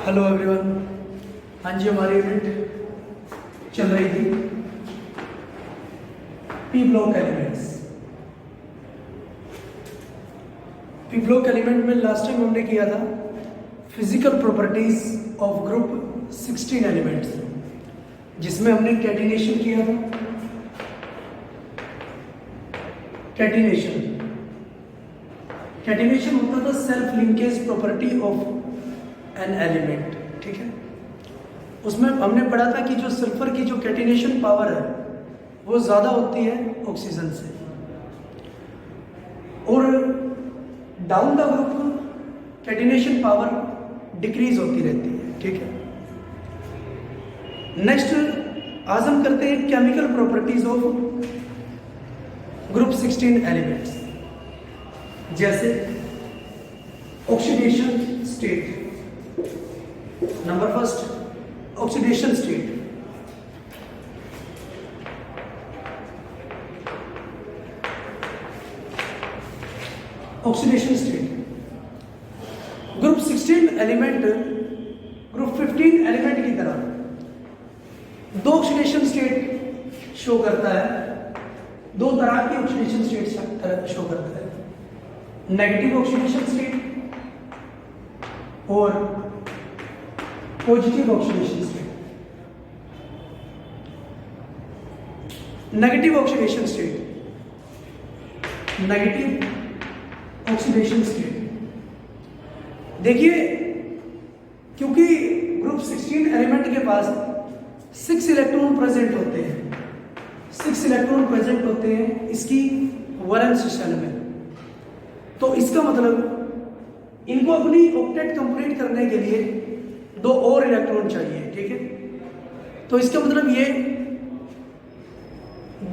Hello everyone. हाँ जी, हमारी unit चल रही थी P block elements. P block element में लास्ट टाइम हमने किया था physical properties of group 16 elements, जिसमें हमने कैटिनेशन किया था। कैटिनेशन होता था self linkage property of an element, ठीक है। उसमें हमने पढ़ा था कि जो सल्फर की जो कैटिनेशन पावर है वो ज़्यादा होती है ऑक्सीजन से, और down the group catenation power decrease होती रहती है, ठीक है। नेक्स्ट आज हम करते हैं chemical properties of group 16 elements, जैसे oxidation state. Number first, oxidation state. Oxidation state group 16 element group 15 element की तरह दो ऑक्सीडेशन स्टेट शो करता है। दो तरह की ऑक्सीडेशन स्टेट शो करता है, नेगेटिव ऑक्सीडेशन स्टेट और positive oxidation state. Negative oxidation state, negative oxidation state. देखिए, क्योंकि ग्रुप 16 एलिमेंट के पास 6 इलेक्ट्रॉन प्रेजेंट होते हैं, 6 इलेक्ट्रॉन प्रेजेंट होते हैं इसकी वैलेंस शेल में, तो इसका मतलब इनको अपनी ऑक्टेट कंप्लीट करने के लिए 2 और इलेक्ट्रॉन चाहिए, ठीक है। तो इसका मतलब ये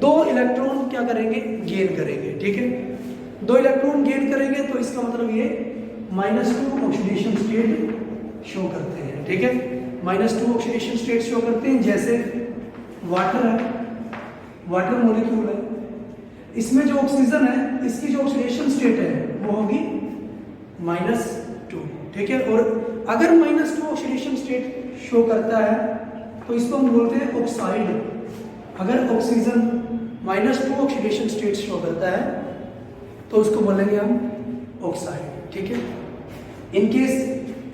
2 इलेक्ट्रॉन क्या करेंगे, गेन करेंगे, ठीक है। 2 इलेक्ट्रॉन गेन करेंगे तो इसका मतलब ये -2 ऑक्सीडेशन स्टेट शो करते हैं, ठीक है। -2 ऑक्सीडेशन स्टेट शो करते हैं। जैसे वाटर है, वाटर मॉलिक्यूल है, इसमें जो ऑक्सीजन है इसकी जो ऑक्सीडेशन स्टेट है वो होगी -2, ठीक है। और अगर -2 ऑक्सीडेशन स्टेट शो करता है तो इसको हम बोलते हैं ऑक्साइड। अगर ऑक्सीजन -2 ऑक्सीडेशन स्टेट शो करता है तो उसको बोलेंगे हम ऑक्साइड, ठीक है। इनकेस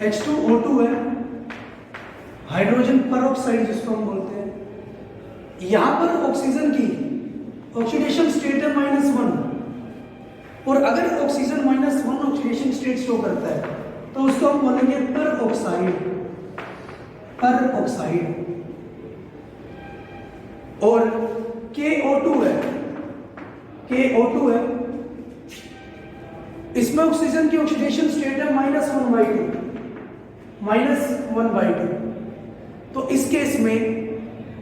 H2O2 है, हाइड्रोजन परऑक्साइड जिसको हम बोलते हैं, यहां पर ऑक्सीजन की ऑक्सीडेशन स्टेट है -1, और अगर ऑक्सीजन -1 ऑक्सीडेशन स्टेट शो करता है तो उसको हम बोलेंगे पर ऑक्साइड। और KO2 है, KO2 है, इसमें ऑक्सीजन की ऑक्सीडेशन स्टेट है -1/2। तो इस केस में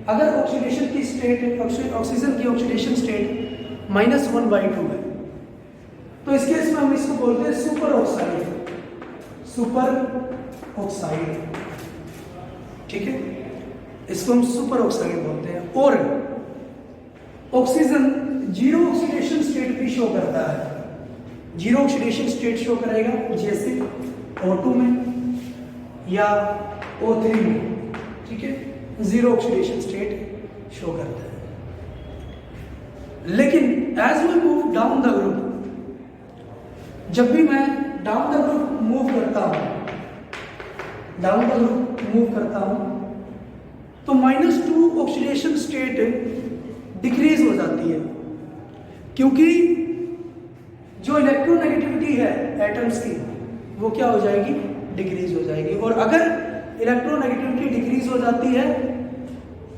अगर ऑक्सीडेशन की स्टेट, ऑक्सीजन की ऑक्सीडेशन स्टेट -1/2 है तो इस केस में हम इसको बोलते हैं सुपर ऑक्साइड, ठीक है। इसको हम सुपर ऑक्साइड बोलते हैं। और ऑक्सीजन 0 ऑक्सीडेशन स्टेट भी शो करता है, 0 ऑक्सीडेशन स्टेट शो करेगा, जैसे O2 में या O3 में, ठीक है। 0 ऑक्सीडेशन स्टेट शो करता है। लेकिन as we move down the group, जब भी मैं डाउन द ग्रुप मूव करता हूं तो -2 ऑक्सीडेशन स्टेट डिक्रीज हो जाती है, क्योंकि जो इलेक्ट्रोनेगेटिविटी है एटम्स की वो क्या हो जाएगी, डिक्रीज हो जाएगी। और अगर इलेक्ट्रोनेगेटिविटी डिक्रीज हो जाती है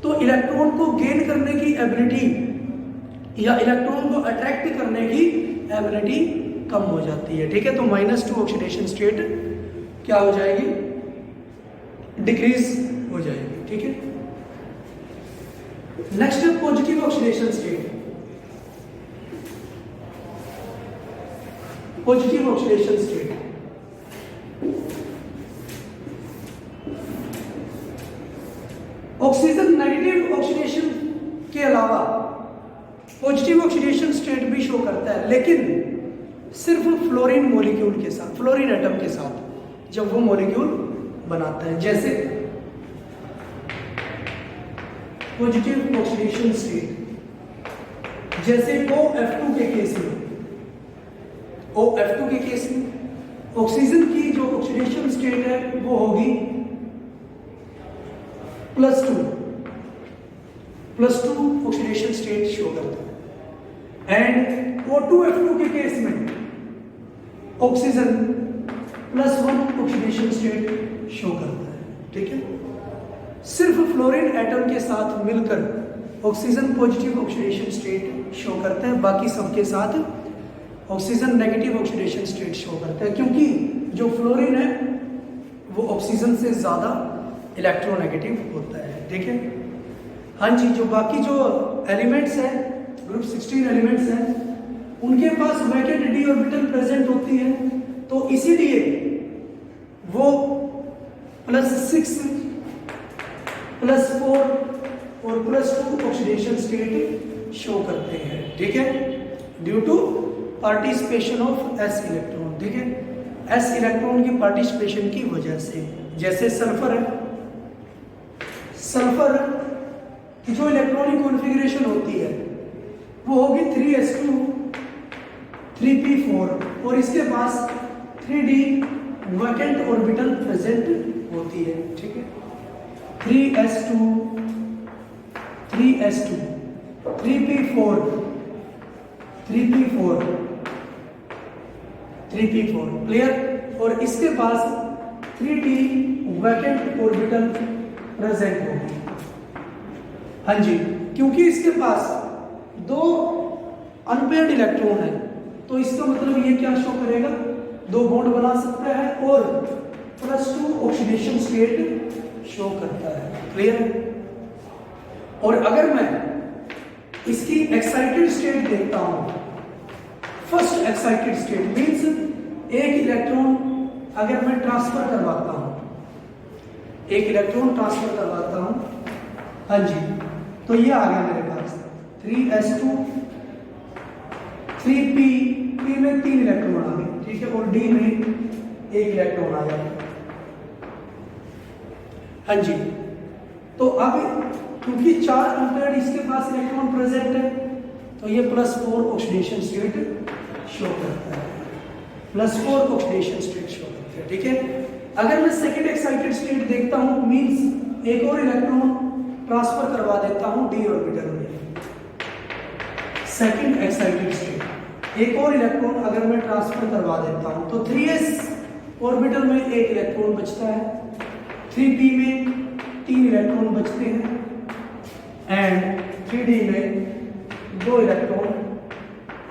तो इलेक्ट्रॉन को गेन करने की एबिलिटी या इलेक्ट्रॉन को अट्रैक्ट करने की एबिलिटी कम हो जाती है, ठीक है। तो -2 ऑक्सीडेशन स्टेट क्या हो जाएगी, डिक्रीज हो जाएगी, ठीक है। नेक्स्ट है positive oxidation state. Positive oxidation state oxygen negative oxidation के अलावा पॉजिटिव ऑक्सीडेशन स्टेट भी शो करता है, लेकिन सिर्फ फ्लोरीन मॉलिक्यूल के साथ, फ्लोरीन एटम के साथ, जब वो मॉलिक्यूल बनाता है। जैसे पॉजिटिव ऑक्सीडेशन स्टेट, जैसे OF2 के केस में, OF2 के केस में ऑक्सीजन की जो ऑक्सीडेशन स्टेट है वो होगी +2 ऑक्सीडेशन स्टेट शो करता है। एंड O2F2 के केस में ऑक्सीजन +1 ऑक्सीडेशन स्टेट शो करता है। ठीक है, सिर्फ फ्लोरीन एटम के साथ मिलकर oxygen positive oxidation state show करता है, बाकी सबके साथ oxygen negative oxidation state show करता है, क्योंकि जो फ्लोरीन है वो ऑक्सीजन से ज़्यादा इलेक्ट्रोनेगेटिव होता है। ठीक है, हाँ जी, जो बाकी जो एलिमेंट्स हैं, ग्रुप 16 एलिमेंट्स हैं, उनके पास वैकेंट d ऑर्बिटल प्रेजेंट होती है, तो इसीलिए वो +6 +4 और +2 ऑक्सीडेशन स्टेट शो करते हैं। ठीक है, due to participation of s electron. ठीक है, s इलेक्ट्रॉन की पार्टिसिपेशन की वजह से। जैसे सल्फर है, सल्फर की जो इलेक्ट्रॉनिक कॉन्फ़िगरेशन होती है वो होगी 3s2 3p4 और इसके पास 3d वैकेंट ऑर्बिटल प्रेजेंट होती है। ठीक है, 3s2 3p4 क्लियर, और इसके पास 3d वैकेंट ऑर्बिटल प्रेजेंट होगी। हाँ जी, क्योंकि इसके पास 2 अनपेयर्ड इलेक्ट्रॉन है, तो इसका मतलब ये क्या शो करेगा, 2 बॉन्ड बना सकता है और +2 ऑक्सीडेशन स्टेट शो करता है। क्लियर, और अगर मैं इसकी एक्साइटेड स्टेट देखता हूं, फर्स्ट एक्साइटेड स्टेट मीन्स एक इलेक्ट्रॉन अगर मैं ट्रांसफर करवाता हूं, एक इलेक्ट्रॉन ट्रांसफर करवाता हूं, हाँ जी, तो ये आ गया मेरे पास 3s2 3p में 3 इलेक्ट्रॉन आ गए। ठीक है, और d में 1 इलेक्ट्रॉन आ गया। हाँ जी, तो अब क्योंकि 4 अनपेयर्ड इसके पास इलेक्ट्रॉन प्रेजेंट है, तो ये +4 ऑक्सीडेशन स्टेट शो करता है, +4 ऑक्सीडेशन स्टेट शो करता है। ठीक है, अगर मैं सेकेंड एक्साइटेड स्टेट देखता हूं, मींस एक और इलेक्ट्रॉन ट्रांसफर करवा देता हूं d ऑर्बिटल में, सेकेंड एक्साइटेड स्टेट एक और इलेक्ट्रॉन अगर मैं ट्रांसफर करवा देता हूं, तो 3s ऑर्बिटल में 1 इलेक्ट्रॉन बचता है, 3p में 3 इलेक्ट्रॉन बचते हैं एंड 3d में 2 इलेक्ट्रॉन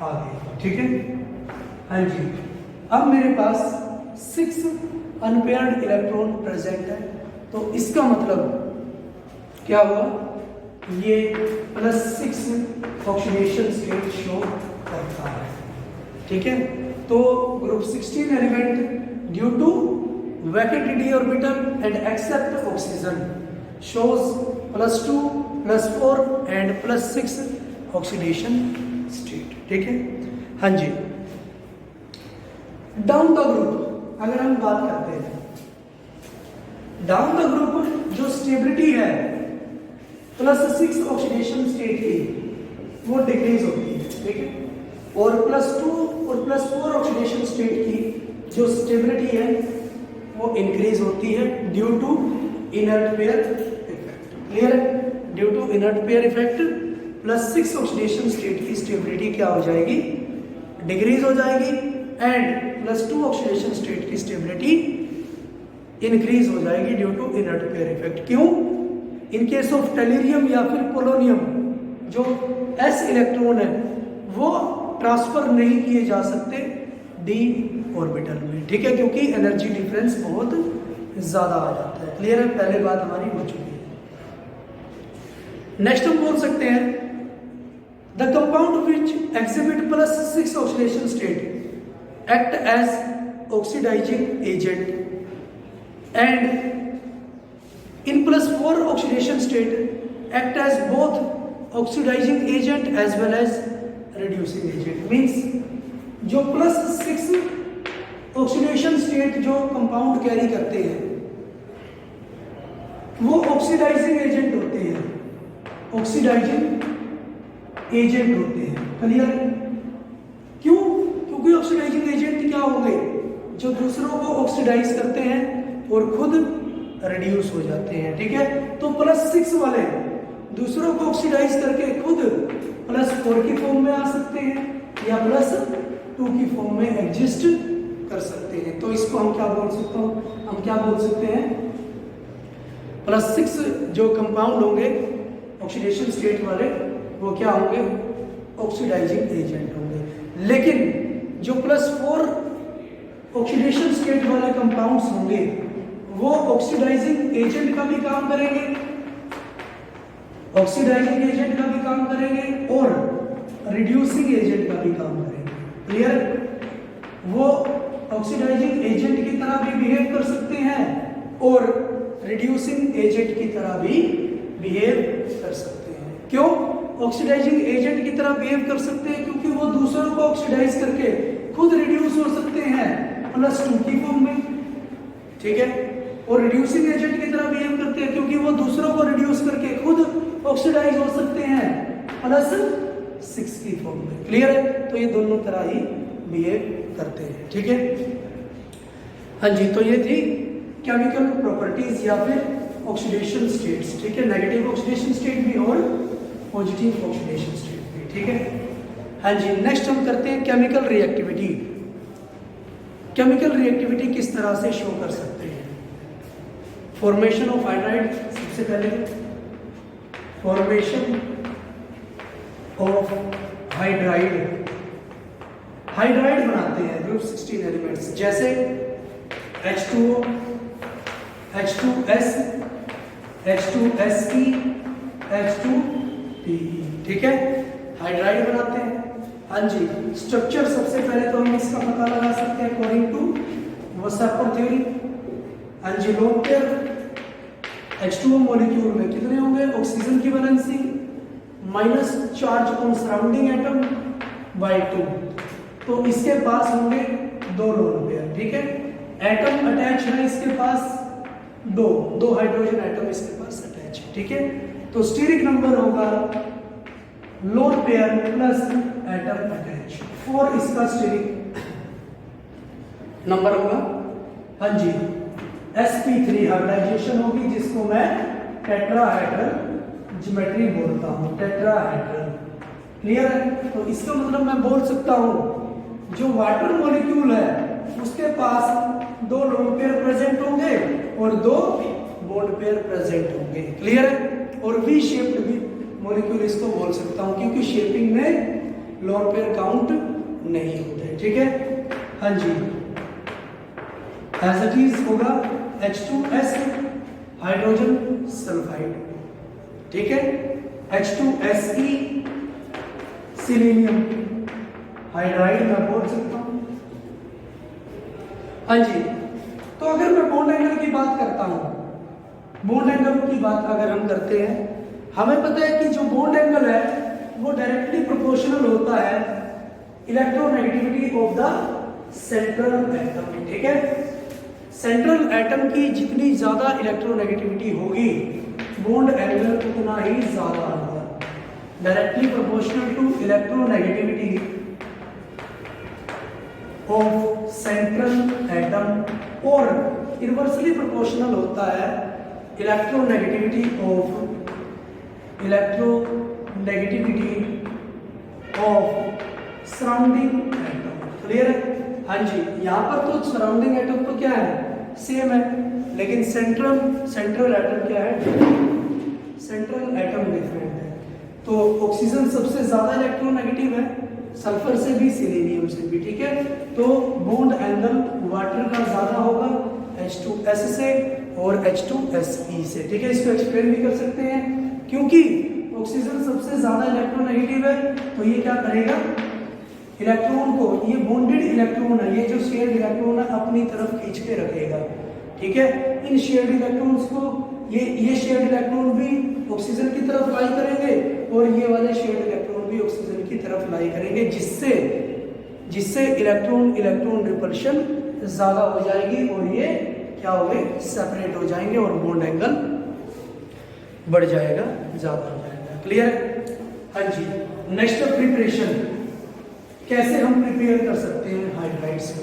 आ गए। ठीक है, हाँ जी, अब मेरे पास 6 अनपेयर्ड इलेक्ट्रॉन प्रेजेंट है, तो इसका मतलब क्या हुआ, ये +6 ऑक्सीडेशन स्टेट शो करता है। ठीक है, तो group 16 element due to vacant d orbital and except oxygen shows +2 +4 and +6 oxidation state. ठीक है, हाँ जी, डाउन द ग्रुप अगर हम बात करते हैं, डाउन द ग्रुप जो स्टेबिलिटी है +6 ऑक्सीडेशन स्टेट की वो डिक्रीज होती है। ठीक है, और +2 और +4 ऑक्सीडेशन स्टेट की जो स्टेबिलिटी है वो इंक्रीज होती है due to inert pair effect. Clear है, due to inert pair effect +6 oxidation state की स्टेबिलिटी क्या हो जाएगी, डिक्रीज हो जाएगी, एंड +2 ऑक्सीडेशन स्टेट की स्टेबिलिटी इंक्रीज हो जाएगी due to inert pair effect. क्यों, इन केस ऑफ टेलुरियम या फिर पोलोनियम जो s इलेक्ट्रॉन है वो ट्रांसफर नहीं किए जा सकते d ऑर्बिटल में। ठीक है, क्योंकि एनर्जी डिफरेंस बहुत ज्यादा आ जाता है। क्लियर है, पहले बात हमारी हो चुकी है। नेक्स्ट हम बोल सकते हैं the compound which exhibit +6 oxidation state act as oxidising agent and in +4 oxidation state act as both oxidizing agent as well as reducing agent। means जो +6 ऑक्सीडेशन स्टेट जो कंपाउंड कैरी करते हैं वो ऑक्सीडाइजिंग एजेंट होते हैं, oxidising agent होते हैं। Clear? क्यों? क्योंकि ऑक्सीडाइजिंग एजेंट क्या होंगे, जो दूसरों को ऑक्सीडाइज करते हैं और खुद रिड्यूस हो जाते हैं। ठीक है, तो +6 वाले दूसरों को ऑक्सीडाइज करके खुद +4 की फॉर्म में आ सकते हैं या +2 की फॉर्म में एग्जिस्ट कर सकते हैं। तो इसको हम क्या बोल सकते हैं, हम क्या बोल सकते हैं, +6 जो कंपाउंड होंगे ऑक्सीडेशन स्टेट वाले वो क्या होंगे, ऑक्सीडाइजिंग एजेंट होंगे। लेकिन जो +4 ऑक्सीडेशन स्टेट वाले कंपाउंड्स होंगे वो ऑक्सीडाइजिंग एजेंट का भी काम करेंगे, ऑक्सीडाइजिंग एजेंट का भी काम करेंगे और रिड्यूसिंग एजेंट का भी काम करेंगे। क्लियर? वो ऑक्सीडाइजिंग एजेंट की तरह भी बिहेव कर सकते हैं और रिड्यूसिंग एजेंट की तरह भी बिहेव कर सकते हैं। क्यों ऑक्सीडाइजिंग एजेंट की तरह बिहेव कर सकते हैं? क्योंकि वो दूसरों को ऑक्सीडाइज करके खुद रिड्यूस हो सकते हैं +2 की फॉर्म में। ठीक है, और रिड्यूसिंग एजेंट की तरह बिहेव करते हैं क्योंकि वो दूसरों को रिड्यूस करके खुद ऑक्सीडाइज हो सकते हैं +6 की फॉर्म में। क्लियर है? तो ये दोनों तरह ही बिहेव करते हैं। ठीक है, हाँ जी, तो ये थी केमिकल प्रॉपर्टीज या फिर ऑक्सीडेशन स्टेट्स। ठीक है, नेगेटिव ऑक्सीडेशन स्टेट भी और पॉजिटिव ऑक्सीडेशन स्टेट भी। ठीक है, हाँ जी, नेक्स्ट हम करते हैं केमिकल रिएक्टिविटी। केमिकल रिएक्टिविटी किस तरह से शो कर सकते हैं? फॉर्मेशन ऑफ हाइड्राइड, सबसे पहले फॉर्मेशन ऑफ हाइड्राइड, हाइड्राइड बनाते हैं ग्रुप 16 एलिमेंट्स, जैसे H2O, H2S, H2SE, H2PE। ठीक है, हाइड्राइड बनाते हैं। हाँ जी, स्ट्रक्चर सबसे पहले तो हम इसका पता लगा सकते हैं अकॉर्डिंग टू वॉसापर थ्योरी। हाँ जी, लोन पेयर H2O मॉलिक्यूल में कितने होंगे, ऑक्सीजन की valency minus charge on surrounding atom by 2, तो इसके पास होंगे 2 लोन पेयर। ठीक है, एटम अटैच है इसके पास दो हाइड्रोजन एटम इसके पास अटैच है। ठीक है, तो स्टीरिक नंबर होगा lone pair plus atom attach 4, इसका स्टीरिक नंबर होगा। हाँ जी, sp3 हाइब्रिडाइजेशन होगी जिसको मैं टेट्राहेड्रल ज्योमेट्री बोलता हूँ, टेट्राहेड्रल। क्लियर है? तो इसका मतलब मैं बोल सकता हूँ जो वाटर मॉलिक्यूल है उसके पास 2 लोन पेयर प्रेजेंट होंगे और 2 बॉन्ड पेयर प्रेजेंट होंगे। क्लियर है? और वी शेप्ड भी मॉलिक्यूल इसको बोल सकता हूँ क्योंकि शेपिंग में लोन पेयर काउंट नहीं होते। ठीक है, हाँ जी, एज इट इज होगा H2S हाइड्रोजन सल्फाइड। ठीक है, H2SE सिलीनियम हाइड्राइड मैं बोल सकता हूं। हाँ जी, तो अगर मैं बॉन्ड एंगल की बात करता हूं, बॉन्ड एंगल की बात अगर हम करते हैं, हमें पता है कि जो बॉन्ड एंगल है वो डायरेक्टली प्रोपोर्शनल होता है electronegativity of the central atom. ठीक है, सेंट्रल एटम की जितनी ज्यादा इलेक्ट्रोनेगेटिविटी होगी बॉन्ड एंगल उतना ही ज्यादा होगा, directly proportional to electronegativity of central atom और इनवर्सली प्रोपोर्शनल होता है electronegativity of surrounding atom. Clear है? हाँ जी, यहाँ पर तो सराउंडिंग एटम तो क्या है, सेम है, लेकिन सेंट्रल एटम क्या है, सेंट्रल एटम डिफरेंट है। तो ऑक्सीजन सबसे ज्यादा इलेक्ट्रोनेगेटिव है, सल्फर से भी सिलीनियम से भी। ठीक है, तो बॉन्ड एंगल वाटर का ज्यादा होगा H2S से और H2SE से। ठीक है, इसको एक्सप्लेन भी कर सकते हैं क्योंकि ऑक्सीजन सबसे ज्यादा इलेक्ट्रोनेगेटिव है, तो ये क्या करेगा, इलेक्ट्रॉन को, ये बॉन्डेड इलेक्ट्रॉन है, ये जो शेयर्ड इलेक्ट्रॉन है अपनी तरफ खींच के रखेगा। ठीक है, इन शेयर्ड इलेक्ट्रॉन्स को ये शेयर्ड इलेक्ट्रॉन भी ऑक्सीजन की तरफ लाई करेंगे और ये वाले शेयर्ड इलेक्ट्रॉन भी ऑक्सीजन की तरफ लाई करेंगे, जिससे इलेक्ट्रॉन रिपल्शन ज्यादा हो जाएगी और ये क्या हो गए, सेपरेट हो जाएंगे और बॉन्ड एंगल बढ़ जाएगा, ज़्यादा हो जाएगा। क्लियर है? हाँ जी। नेक्स्ट प्रिपरेशन, कैसे हम प्रिपेयर कर सकते हैं हाइड्राइड्स को।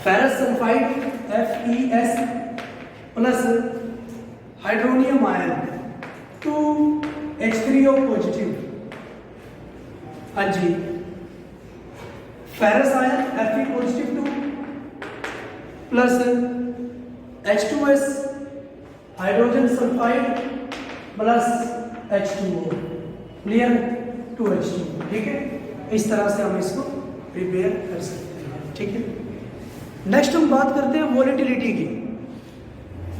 Ferrous sulphide FeS plus hydronium ion 2H3O positive. हाँ जी, ferrous ion Fe positive 2 plus H2S hydrogen sulphide plus H2O, clear, 2H2। ठीक है, इस तरह से हम इसको प्रिपेयर कर सकते हैं। ठीक है, नेक्स्ट हम बात करते हैं वोलेटिलिटी की।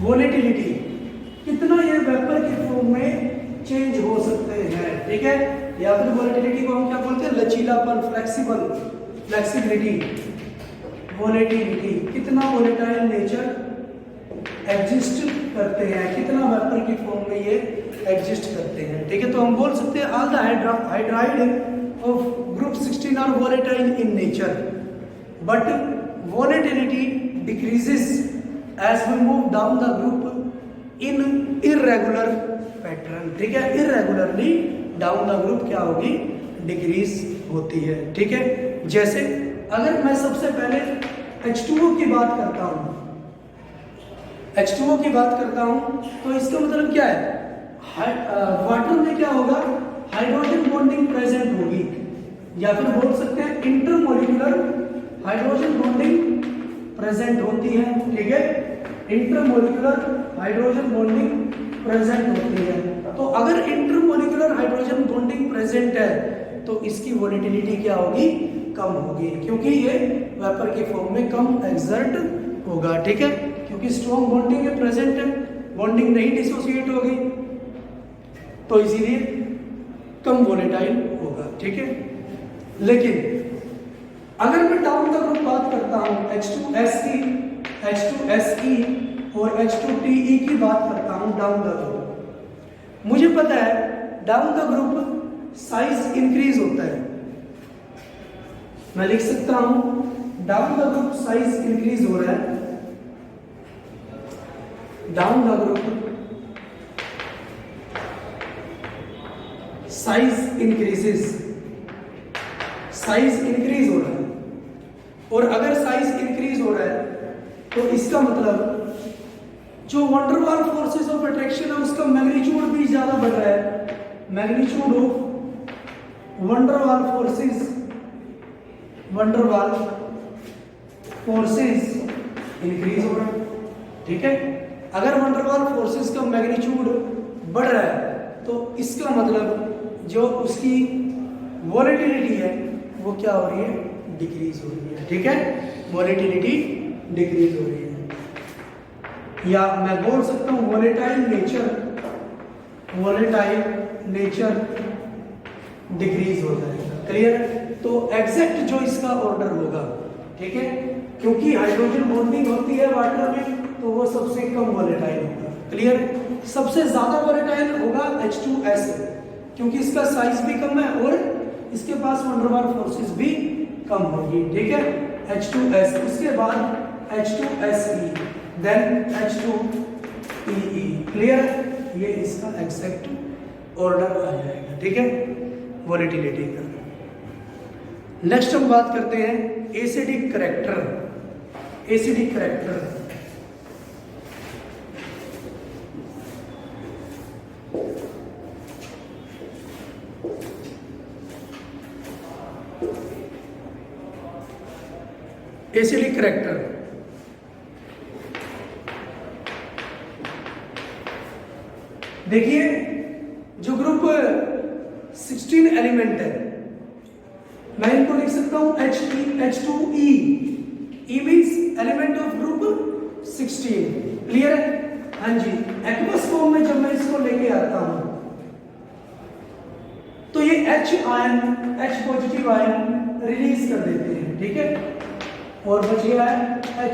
वोलेटिलिटी, कितना ये वेपर की फॉर्म में चेंज हो सकते हैं। ठीक है, या फिर वोलेटिलिटी को हम क्या बोलते हैं, लचीलापन, फ्लेक्सिबिलिटी। वोलेटिलिटी, कितना वोलेटाइल नेचर एग्जिस्ट करते हैं, कितना वेपर की फॉर्म में ये एग्जिस्ट करते हैं। ठीक है, तो हम बोल सकते हैं all the hydride of group 16 are volatile in nature, but volatility decreases as we move down the group in irregular pattern। ठीक है, irregularly down the group क्या होगी, डिक्रीज होती है। ठीक है, जैसे अगर मैं सबसे पहले H2O की बात करता हूँ, H2O की बात करता हूँ, तो इसका मतलब क्या है, वाटर में क्या होगा, हाइड्रोजन बॉन्डिंग प्रेजेंट होगी, या फिर बोल सकते हैं इंटरमोलिकुलर हाइड्रोजन बॉन्डिंग प्रेजेंट होती है। ठीक है, इंटरमोलिकुलर हाइड्रोजन बॉन्डिंग प्रेजेंट होती है। तो अगर इंटरमोलिकुलर हाइड्रोजन बॉन्डिंग प्रेजेंट है तो इसकी वोलेटिलिटी क्या होगी, कम होगी, क्योंकि ये वेपर की फॉर्म में कम एक्सर्ट होगा। ठीक है, क्योंकि स्ट्रॉन्ग बॉन्डिंग है, प्रेजेंट है, बॉन्डिंग नहीं डिसोसिएट होगी, तो इसीलिए कम वोलेटाइल होगा। ठीक है, लेकिन अगर मैं डाउन द ग्रुप बात करता हूं, H2SE, H2SE और H2TE की बात करता हूं डाउन द ग्रुप, मुझे पता है down the group size increase होता है। मैं लिख सकता हूं down the group size increase हो रहा है, down the group size increases, size increase हो रहा है। और अगर साइज इंक्रीज हो रहा है तो इसका मतलब जो वंडरवाल फोर्सेस ऑफ अट्रैक्शन है उसका मैग्नीट्यूड भी ज्यादा बढ़ रहा है। Magnitude of van der Waals forces increase हो रहा है। ठीक है, अगर वंडरवाल फोर्सेस का मैग्नीट्यूड बढ़ रहा है तो इसका मतलब जो उसकी वोलेटिलिटी है वो क्या हो रही है, डिक्रीज हो रही है। ठीक है, वोलेटिलिटी डिक्रीज हो रही है, या मैं बोल सकता हूं वोलेटाइल नेचर डिक्रीज हो जाएगा। क्लियर? तो एग्जैक्ट जो इसका ऑर्डर होगा, ठीक है, क्योंकि हाइड्रोजन बॉन्डिंग होती है वाटर में तो वो सबसे कम वोलेटाइल होगा। क्लियर? सबसे ज्यादा वोलेटाइल होगा H2S, क्योंकि इसका साइज भी कम है और इसके पास वंडरवाल फोर्सेस भी कम होगी। ठीक है, H2S, उसके बाद H2SE, देन H2TE। क्लियर? ये इसका एग्जैक्ट ऑर्डर आ जाएगा। ठीक है, वोलेटिलिटी का। नेक्स्ट हम बात करते हैं acidic character. Acidic character acidic character देखिए, जो ग्रुप 16 एलिमेंट है मैं इनको लिख सकता हूं H2E। E means element of group 16। Clear है? हाँ जी, एक्वस फॉर्म में जब मैं इसको लेके आता हूं तो ये H ion, H positive ion release कर देते हैं। ठीक है, और बच गया है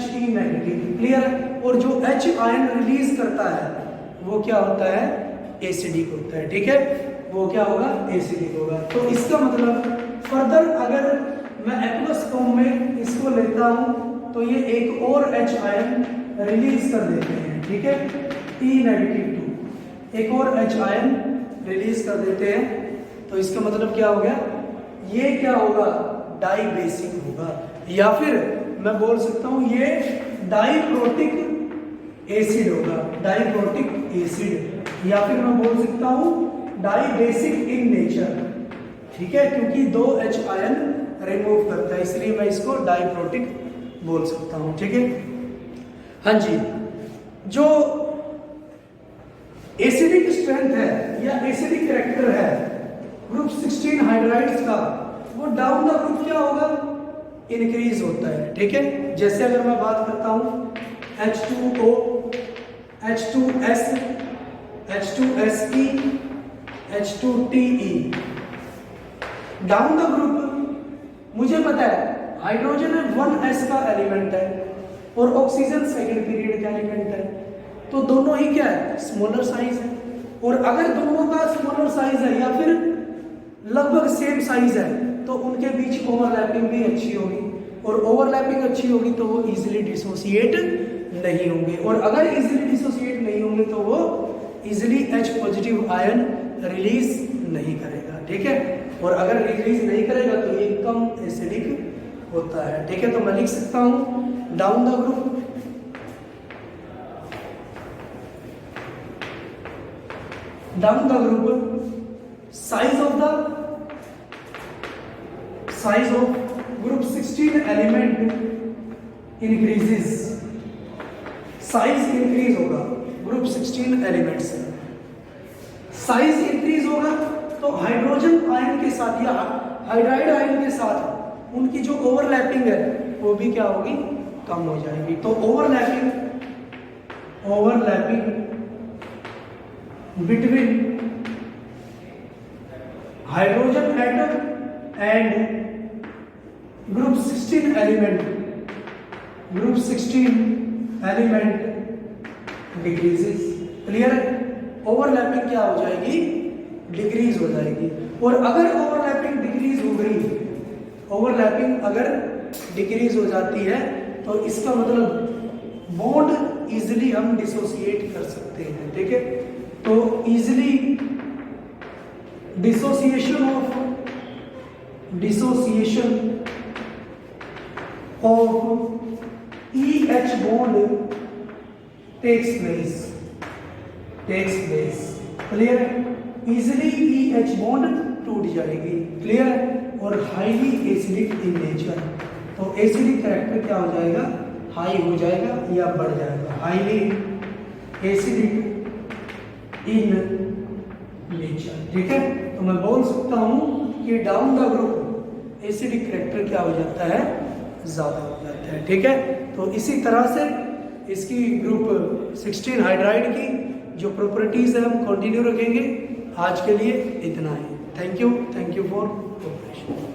He नेगेटिव। क्लियर है? और जो H आयन रिलीज करता है वो क्या होता है, एसिडिक होता है। ठीक है, वो क्या होगा, एसिडिक होगा। तो इसका मतलब फर्दर अगर मैं एक्वस फॉर्म में इसको लेता हूं तो ये एक और H आयन रिलीज कर देते हैं, ठीक है, E-2 एक और H आयन रिलीज कर देते हैं। तो इसका मतलब क्या हो गया, ये क्या होगा, डाई बेसिक होगा, या फिर मैं बोल सकता हूं ये डाइप्रोटिक एसिड होगा, डाइप्रोटिक एसिड, या फिर मैं बोल सकता हूं डाई बेसिक इन नेचर, ठीक है, क्योंकि 2 H आयन रिमूव करता है इसलिए मैं इसको डाइप्रोटिक बोल सकता हूं, ठीक है। हाँ जी, जो एसिडिक स्ट्रेंथ है या एसिडिक कैरेक्टर है ग्रुप 16 हाइड्राइड्स का, वो डाउन द ग्रुप क्या होगा, इंक्रीज होता है, ठीक है। जैसे अगर मैं बात करता हूं H2O, H2S, H2SE, H2TE, down the group मुझे पता है हाइड्रोजन 1s का एलिमेंट है और ऑक्सीजन सेकंड पीरियड का एलिमेंट है, तो दोनों ही क्या है, स्मॉलर साइज है। और अगर दोनों का स्मॉलर साइज है या फिर लगभग सेम साइज है तो उनके बीच ओवरलैपिंग भी अच्छी होगी, और ओवरलैपिंग अच्छी होगी तो वो इजीली डिसोसिएट नहीं होंगे, और अगर इजीली डिसोसिएट नहीं होंगे तो वो easily H positive ion release नहीं करेगा, ठीक है। और अगर रिलीज नहीं करेगा तो ये कम एसिडिक होता है, ठीक है। तो मैं लिख सकता हूं down the group size of group 16 element increases, size increase होगा ग्रुप 16 एलिमेंट से, साइज इंक्रीज होगा तो हाइड्रोजन आयन के साथ या हाइड्राइड आयन के साथ उनकी जो ओवरलैपिंग है वो भी क्या होगी, कम हो जाएगी। तो overlapping between hydrogen atom and group 16 element decreases, clear है। ओवरलैपिंग क्या हो जाएगी, डिक्रीज हो जाएगी। और अगर ओवरलैपिंग डिक्रीज हो गई, ओवरलैपिंग अगर डिक्रीज हो जाती है तो इसका मतलब बॉन्ड इजीली हम डिसोसिएट कर सकते हैं, ठीक है। तो easily dissociation of EH bond takes place, clear है। इजिली EH बॉन्ड टूट जाएगी, क्लियर है। और हाईली एसिडिक इन नेचर, तो एसिडिक कैरेक्टर क्या हो जाएगा, हाई हो जाएगा या बढ़ जाएगा, हाईली एसिडिक इन नेचर, ठीक है। तो मैं बोल सकता हूं कि down the group acidic character क्या हो जाता है, ज्यादा हो जाता है, ठीक है। तो इसी तरह से इसकी ग्रुप 16 हाइड्राइड की जो प्रॉपर्टीज है हम कंटिन्यू रखेंगे। आज के लिए इतना ही। Thank you for cooperation.